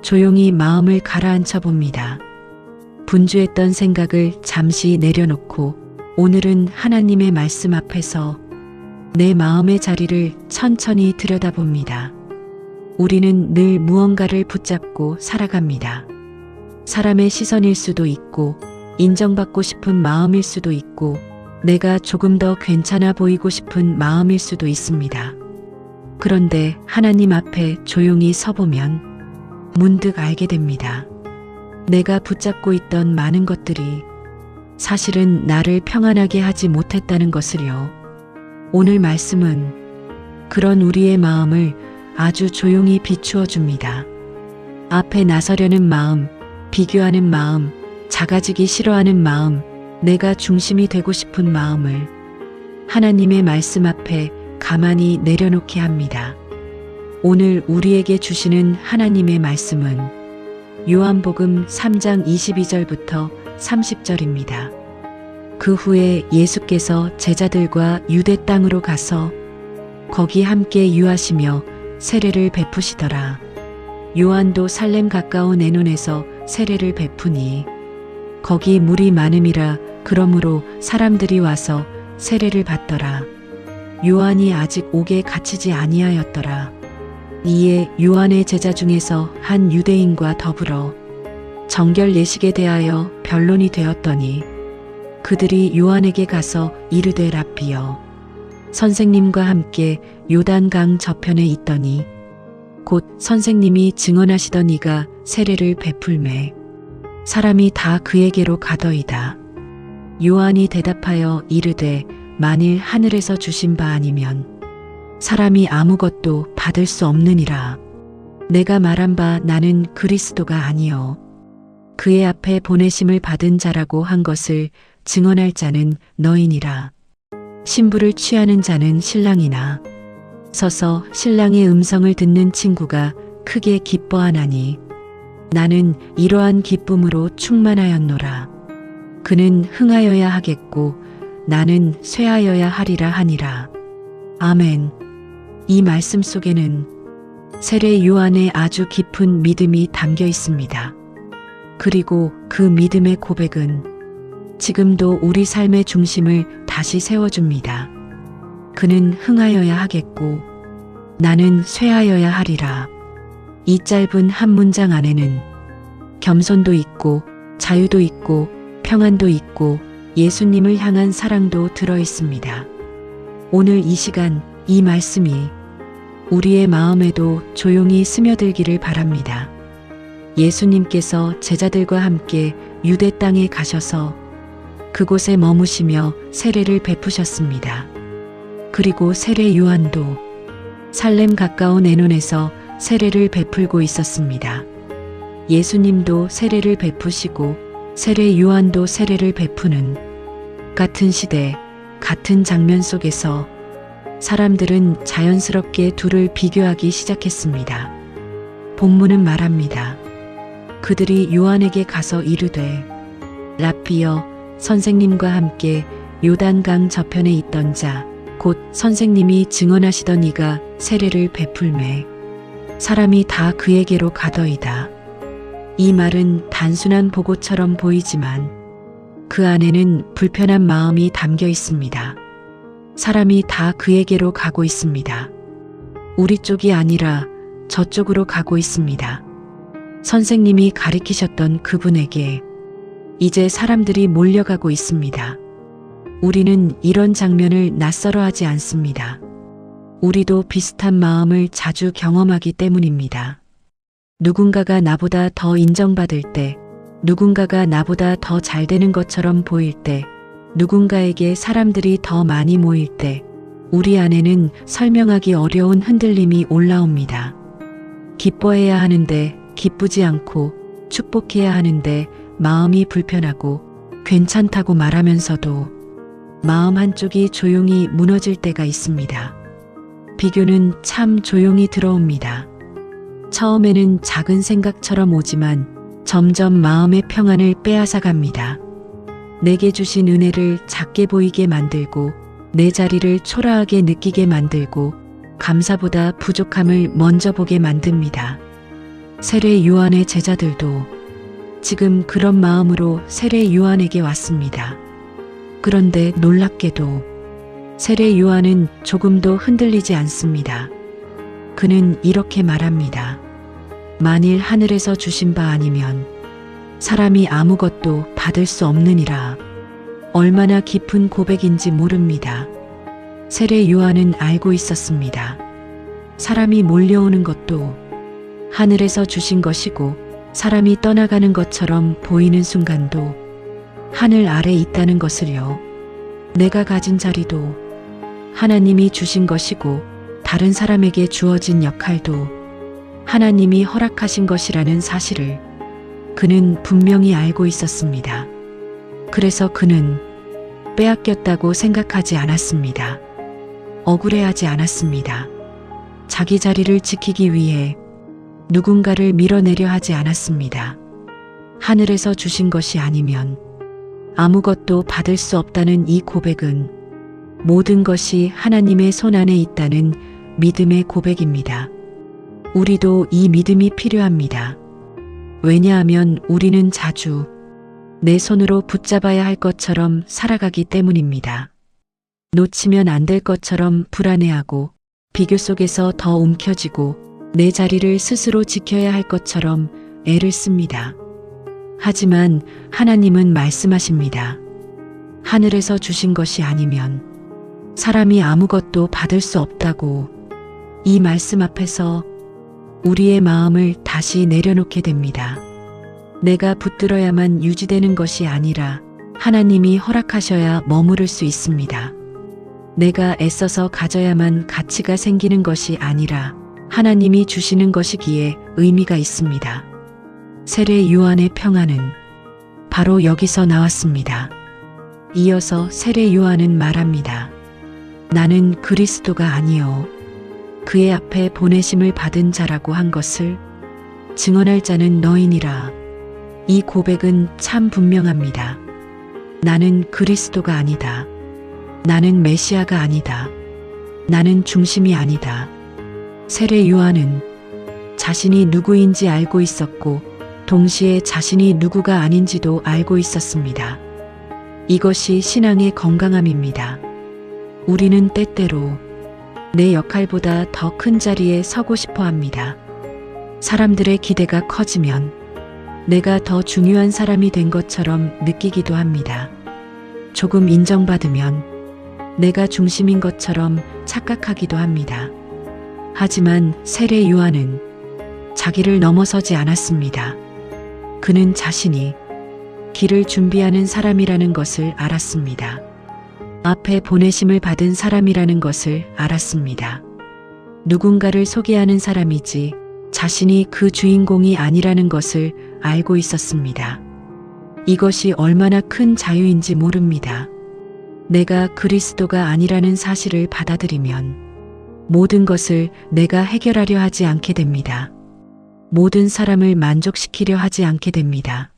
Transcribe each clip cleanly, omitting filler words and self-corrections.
조용히 마음을 가라앉혀 봅니다. 분주했던 생각을 잠시 내려놓고 오늘은 하나님의 말씀 앞에서 내 마음의 자리를 천천히 들여다봅니다. 우리는 늘 무언가를 붙잡고 살아갑니다. 사람의 시선일 수도 있고, 인정받고 싶은 마음일 수도 있고, 내가 조금 더 괜찮아 보이고 싶은 마음일 수도 있습니다. 그런데 하나님 앞에 조용히 서보면 문득 알게 됩니다. 내가 붙잡고 있던 많은 것들이 사실은 나를 평안하게 하지 못했다는 것을요. 오늘 말씀은 그런 우리의 마음을 아주 조용히 비추어 줍니다. 앞에 나서려는 마음, 비교하는 마음, 작아지기 싫어하는 마음, 내가 중심이 되고 싶은 마음을 하나님의 말씀 앞에 가만히 내려놓게 합니다. 오늘 우리에게 주시는 하나님의 말씀은 요한복음 3장 22절부터 30절입니다. 그 후에 예수께서 제자들과 유대 땅으로 가서 거기 함께 유하시며 세례를 베푸시더라. 요한도 살렘 가까운 애논에서 세례를 베푸니 거기 물이 많음이라. 그러므로 사람들이 와서 세례를 받더라. 요한이 아직 옥에 갇히지 아니하였더라. 이에 요한의 제자 중에서 한 유대인과 더불어 정결 예식에 대하여 변론이 되었더니 그들이 요한에게 가서 이르되 랍비여, 선생님과 함께 요단강 저편에 있더니 곧 선생님이 증언하시던 이가 세례를 베풀매 사람이 다 그에게로 가더이다. 요한이 대답하여 이르되 만일 하늘에서 주신 바 아니면 사람이 아무것도 받을 수 없느니라. 내가 말한 바 나는 그리스도가 아니요 그의 앞에 보내심을 받은 자라고 한 것을 증언할 자는 너희니라. 신부를 취하는 자는 신랑이나 서서 신랑의 음성을 듣는 친구가 크게 기뻐하나니 나는 이러한 기쁨으로 충만하였노라. 그는 흥하여야 하겠고 나는 쇠하여야 하리라 하니라. 아멘. 이 말씀 속에는 세례 요한의 아주 깊은 믿음이 담겨 있습니다. 그리고 그 믿음의 고백은 지금도 우리 삶의 중심을 다시 세워줍니다. 그는 흥하여야 하겠고 나는 쇠하여야 하리라. 이 짧은 한 문장 안에는 겸손도 있고 자유도 있고 평안도 있고 예수님을 향한 사랑도 들어 있습니다. 오늘 이 시간 이 말씀이 우리의 마음에도 조용히 스며들기를 바랍니다. 예수님께서 제자들과 함께 유대 땅에 가셔서 그곳에 머무시며 세례를 베푸셨습니다. 그리고 세례 요한도 살렘 가까운 애논에서 세례를 베풀고 있었습니다. 예수님도 세례를 베푸시고 세례 요한도 세례를 베푸는 같은 시대, 같은 장면 속에서 사람들은 자연스럽게 둘을 비교하기 시작했습니다. 본문은 말합니다. 그들이 요한에게 가서 이르되 랍비여, 선생님과 함께 요단강 저편에 있던 자 곧 선생님이 증언하시던 이가 세례를 베풀매 사람이 다 그에게로 가더이다. 이 말은 단순한 보고처럼 보이지만 그 안에는 불편한 마음이 담겨 있습니다. 사람이 다 그에게로 가고 있습니다. 우리 쪽이 아니라 저쪽으로 가고 있습니다. 선생님이 가리키셨던 그분에게 이제 사람들이 몰려가고 있습니다. 우리는 이런 장면을 낯설어하지 않습니다. 우리도 비슷한 마음을 자주 경험하기 때문입니다. 누군가가 나보다 더 인정받을 때, 누군가가 나보다 더 잘 되는 것처럼 보일 때, 누군가에게 사람들이 더 많이 모일 때, 우리 안에는 설명하기 어려운 흔들림이 올라옵니다. 기뻐해야 하는데 기쁘지 않고, 축복해야 하는데 마음이 불편하고, 괜찮다고 말하면서도 마음 한쪽이 조용히 무너질 때가 있습니다. 비교는 참 조용히 들어옵니다. 처음에는 작은 생각처럼 오지만 점점 마음의 평안을 빼앗아갑니다. 내게 주신 은혜를 작게 보이게 만들고 내 자리를 초라하게 느끼게 만들고 감사보다 부족함을 먼저 보게 만듭니다. 세례 요한의 제자들도 지금 그런 마음으로 세례 요한에게 왔습니다. 그런데 놀랍게도 세례 요한은 조금도 흔들리지 않습니다. 그는 이렇게 말합니다. 만일 하늘에서 주신 바 아니면 사람이 아무것도 받을 수 없느니라. 얼마나 깊은 고백인지 모릅니다. 세례 요한은 알고 있었습니다. 사람이 몰려오는 것도 하늘에서 주신 것이고 사람이 떠나가는 것처럼 보이는 순간도 하늘 아래 있다는 것을요. 내가 가진 자리도 하나님이 주신 것이고 다른 사람에게 주어진 역할도 하나님이 허락하신 것이라는 사실을 그는 분명히 알고 있었습니다. 그래서 그는 빼앗겼다고 생각하지 않았습니다. 억울해하지 않았습니다. 자기 자리를 지키기 위해 누군가를 밀어내려 하지 않았습니다. 하늘에서 주신 것이 아니면 아무것도 받을 수 없다는 이 고백은 모든 것이 하나님의 손 안에 있다는 믿음의 고백입니다. 우리도 이 믿음이 필요합니다. 왜냐하면 우리는 자주 내 손으로 붙잡아야 할 것처럼 살아가기 때문입니다. 놓치면 안 될 것처럼 불안해하고 비교 속에서 더 움켜쥐고 내 자리를 스스로 지켜야 할 것처럼 애를 씁니다. 하지만 하나님은 말씀하십니다. 하늘에서 주신 것이 아니면 사람이 아무것도 받을 수 없다고. 이 말씀 앞에서 우리의 마음을 다시 내려놓게 됩니다. 내가 붙들어야만 유지되는 것이 아니라 하나님이 허락하셔야 머무를 수 있습니다. 내가 애써서 가져야만 가치가 생기는 것이 아니라 하나님이 주시는 것이기에 의미가 있습니다. 세례 요한의 평안은 바로 여기서 나왔습니다. 이어서 세례 요한은 말합니다. 나는 그리스도가 아니요 그의 앞에 보내심을 받은 자라고 한 것을 증언할 자는 너희니라. 이 고백은 참 분명합니다. 나는 그리스도가 아니다. 나는 메시아가 아니다. 나는 중심이 아니다. 세례 요한은 자신이 누구인지 알고 있었고 동시에 자신이 누구가 아닌지도 알고 있었습니다. 이것이 신앙의 건강함입니다. 우리는 때때로 내 역할보다 더 큰 자리에 서고 싶어 합니다. 사람들의 기대가 커지면 내가 더 중요한 사람이 된 것처럼 느끼기도 합니다. 조금 인정받으면 내가 중심인 것처럼 착각하기도 합니다. 하지만 세례 요한은 자기를 넘어서지 않았습니다. 그는 자신이 길을 준비하는 사람이라는 것을 알았습니다. 앞에 보내심을 받은 사람이라는 것을 알았습니다. 누군가를 소개하는 사람이지 자신이 그 주인공이 아니라는 것을 알고 있었습니다. 이것이 얼마나 큰 자유인지 모릅니다. 내가 그리스도가 아니라는 사실을 받아들이면 모든 것을 내가 해결하려 하지 않게 됩니다. 모든 사람을 만족시키려 하지 않게 됩니다.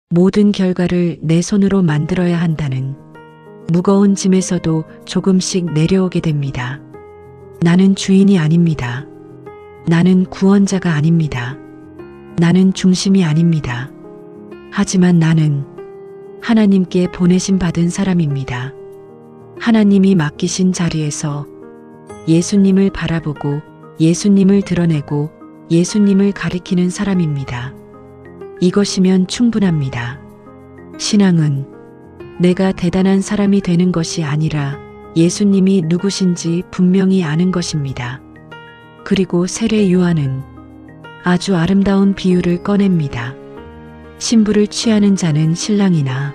모든 결과를 내 손으로 만들어야 한다는 무거운 짐에서도 조금씩 내려오게 됩니다. 나는 주인이 아닙니다. 나는 구원자가 아닙니다. 나는 중심이 아닙니다. 하지만 나는 하나님께 보내심 받은 사람입니다. 하나님이 맡기신 자리에서 예수님을 바라보고 예수님을 드러내고 예수님을 가리키는 사람입니다. 이것이면 충분합니다. 신앙은 내가 대단한 사람이 되는 것이 아니라 예수님이 누구신지 분명히 아는 것입니다. 그리고 세례 요한은 아주 아름다운 비유를 꺼냅니다. 신부를 취하는 자는 신랑이나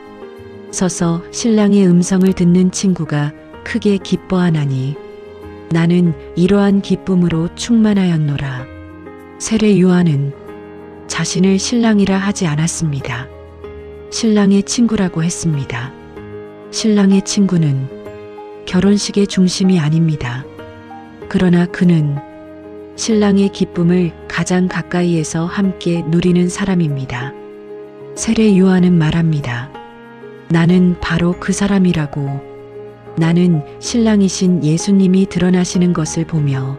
서서 신랑의 음성을 듣는 친구가 크게 기뻐하나니 나는 이러한 기쁨으로 충만하였노라. 세례 요한은 자신을 신랑이라 하지 않았습니다. 신랑의 친구라고 했습니다. 신랑의 친구는 결혼식의 중심이 아닙니다. 그러나 그는 신랑의 기쁨을 가장 가까이에서 함께 누리는 사람입니다. 세례 요한은 말합니다. 나는 바로 그 사람이라고. 나는 신랑이신 예수님이 드러나시는 것을 보며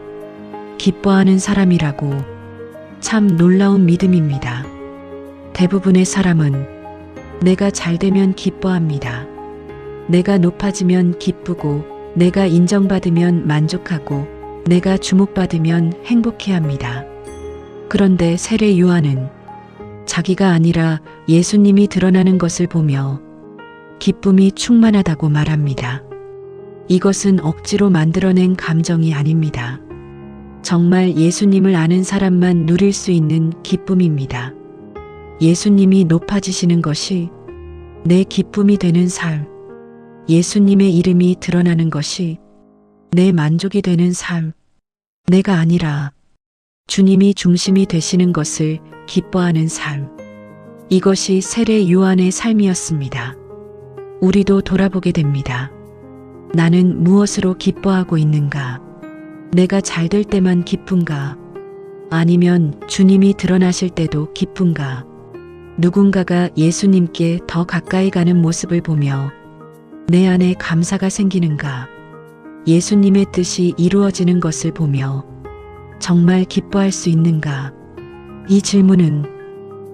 기뻐하는 사람이라고. 참 놀라운 믿음입니다. 대부분의 사람은 내가 잘 되면 기뻐합니다. 내가 높아지면 기쁘고, 내가 인정받으면 만족하고, 내가 주목받으면 행복해합니다. 그런데 세례 요한은 자기가 아니라 예수님이 드러나는 것을 보며 기쁨이 충만하다고 말합니다. 이것은 억지로 만들어낸 감정이 아닙니다. 정말 예수님을 아는 사람만 누릴 수 있는 기쁨입니다. 예수님이 높아지시는 것이 내 기쁨이 되는 삶, 예수님의 이름이 드러나는 것이 내 만족이 되는 삶, 내가 아니라 주님이 중심이 되시는 것을 기뻐하는 삶. 이것이 세례 요한의 삶이었습니다. 우리도 돌아보게 됩니다. 나는 무엇으로 기뻐하고 있는가? 내가 잘 될 때만 기쁜가? 아니면 주님이 드러나실 때도 기쁜가? 누군가가 예수님께 더 가까이 가는 모습을 보며 내 안에 감사가 생기는가? 예수님의 뜻이 이루어지는 것을 보며 정말 기뻐할 수 있는가? 이 질문은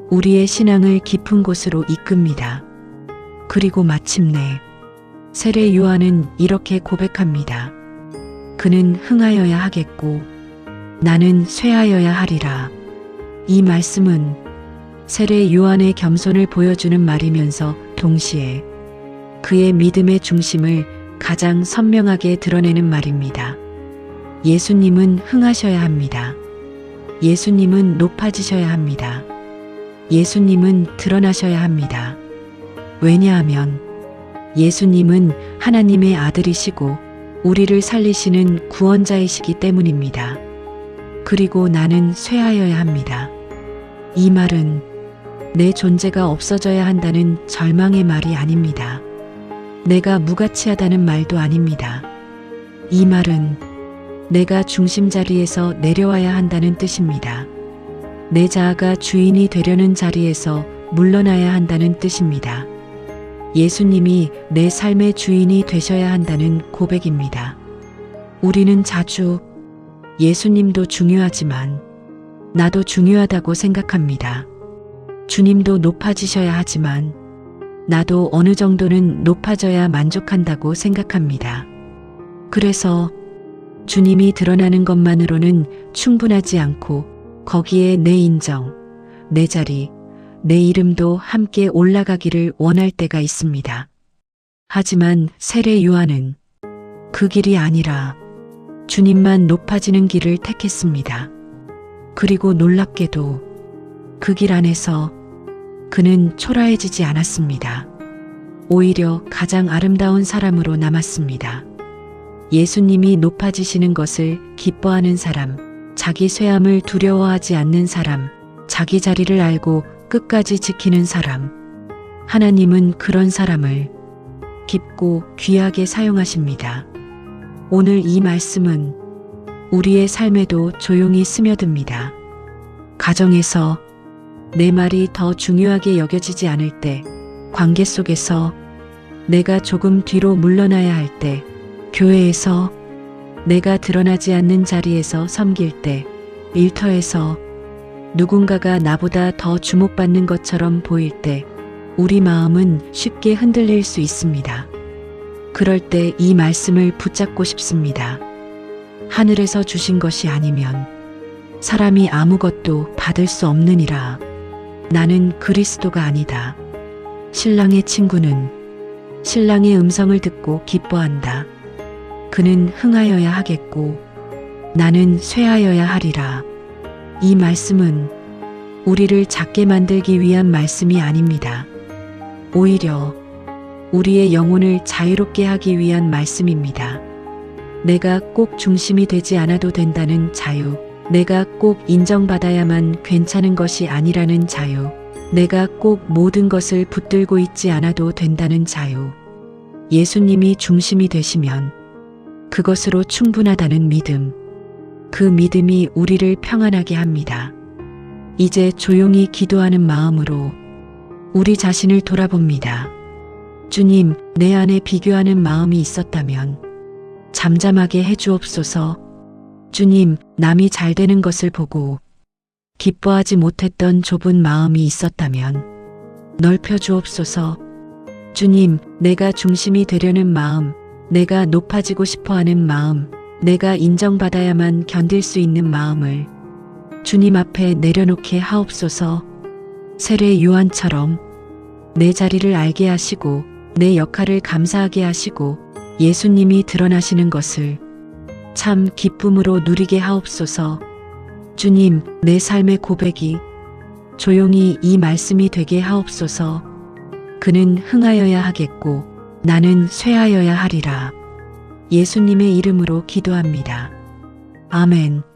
우리의 신앙을 깊은 곳으로 이끕니다. 그리고 마침내 세례 요한은 이렇게 고백합니다. 그는 흥하여야 하겠고 나는 쇠하여야 하리라. 이 말씀은 세례 요한의 겸손을 보여주는 말이면서 동시에 그의 믿음의 중심을 가장 선명하게 드러내는 말입니다. 예수님은 흥하셔야 합니다. 예수님은 높아지셔야 합니다. 예수님은 드러나셔야 합니다. 왜냐하면 예수님은 하나님의 아들이시고 우리를 살리시는 구원자이시기 때문입니다. 그리고 나는 쇠하여야 합니다. 이 말은 내 존재가 없어져야 한다는 절망의 말이 아닙니다. 내가 무가치하다는 말도 아닙니다. 이 말은 내가 중심 자리에서 내려와야 한다는 뜻입니다. 내 자아가 주인이 되려는 자리에서 물러나야 한다는 뜻입니다. 예수님이 내 삶의 주인이 되셔야 한다는 고백입니다. 우리는 자주 예수님도 중요하지만 나도 중요하다고 생각합니다. 주님도 높아지셔야 하지만 나도 어느 정도는 높아져야 만족한다고 생각합니다. 그래서 주님이 드러나는 것만으로는 충분하지 않고 거기에 내 인정, 내 자리, 내 이름도 함께 올라가기를 원할 때가 있습니다. 하지만 세례 요한은 그 길이 아니라 주님만 높아지는 길을 택했습니다. 그리고 놀랍게도 그 길 안에서 그는 초라해지지 않았습니다. 오히려 가장 아름다운 사람으로 남았습니다. 예수님이 높아지시는 것을 기뻐하는 사람, 자기 쇠함을 두려워하지 않는 사람, 자기 자리를 알고 끝까지 지키는 사람. 하나님은 그런 사람을 깊고 귀하게 사용하십니다. 오늘 이 말씀은 우리의 삶에도 조용히 스며듭니다. 가정에서 내 말이 더 중요하게 여겨지지 않을 때, 관계 속에서 내가 조금 뒤로 물러나야 할 때, 교회에서 내가 드러나지 않는 자리에서 섬길 때, 일터에서 누군가가 나보다 더 주목받는 것처럼 보일 때, 우리 마음은 쉽게 흔들릴 수 있습니다. 그럴 때 이 말씀을 붙잡고 싶습니다. 하늘에서 주신 것이 아니면 사람이 아무것도 받을 수 없느니라. 나는 그리스도가 아니다. 신랑의 친구는 신랑의 음성을 듣고 기뻐한다. 그는 흥하여야 하겠고 나는 쇠하여야 하리라. 이 말씀은 우리를 작게 만들기 위한 말씀이 아닙니다. 오히려 우리의 영혼을 자유롭게 하기 위한 말씀입니다. 내가 꼭 중심이 되지 않아도 된다는 자유, 내가 꼭 인정받아야만 괜찮은 것이 아니라는 자유, 내가 꼭 모든 것을 붙들고 있지 않아도 된다는 자유, 예수님이 중심이 되시면 그것으로 충분하다는 믿음, 그 믿음이 우리를 평안하게 합니다. 이제 조용히 기도하는 마음으로 우리 자신을 돌아봅니다. 주님, 내 안에 비교하는 마음이 있었다면 잠잠하게 해주옵소서. 주님, 남이 잘 되는 것을 보고 기뻐하지 못했던 좁은 마음이 있었다면 넓혀 주옵소서. 주님, 내가 중심이 되려는 마음, 내가 높아지고 싶어 하는 마음, 내가 인정받아야만 견딜 수 있는 마음을 주님 앞에 내려놓게 하옵소서. 세례 요한처럼 내 자리를 알게 하시고 내 역할을 감사하게 하시고 예수님이 드러나시는 것을 참 기쁨으로 누리게 하옵소서. 주님, 내 삶의 고백이 조용히 이 말씀이 되게 하옵소서. 그는 흥하여야 하겠고 나는 쇠하여야 하리라. 예수님의 이름으로 기도합니다. 아멘.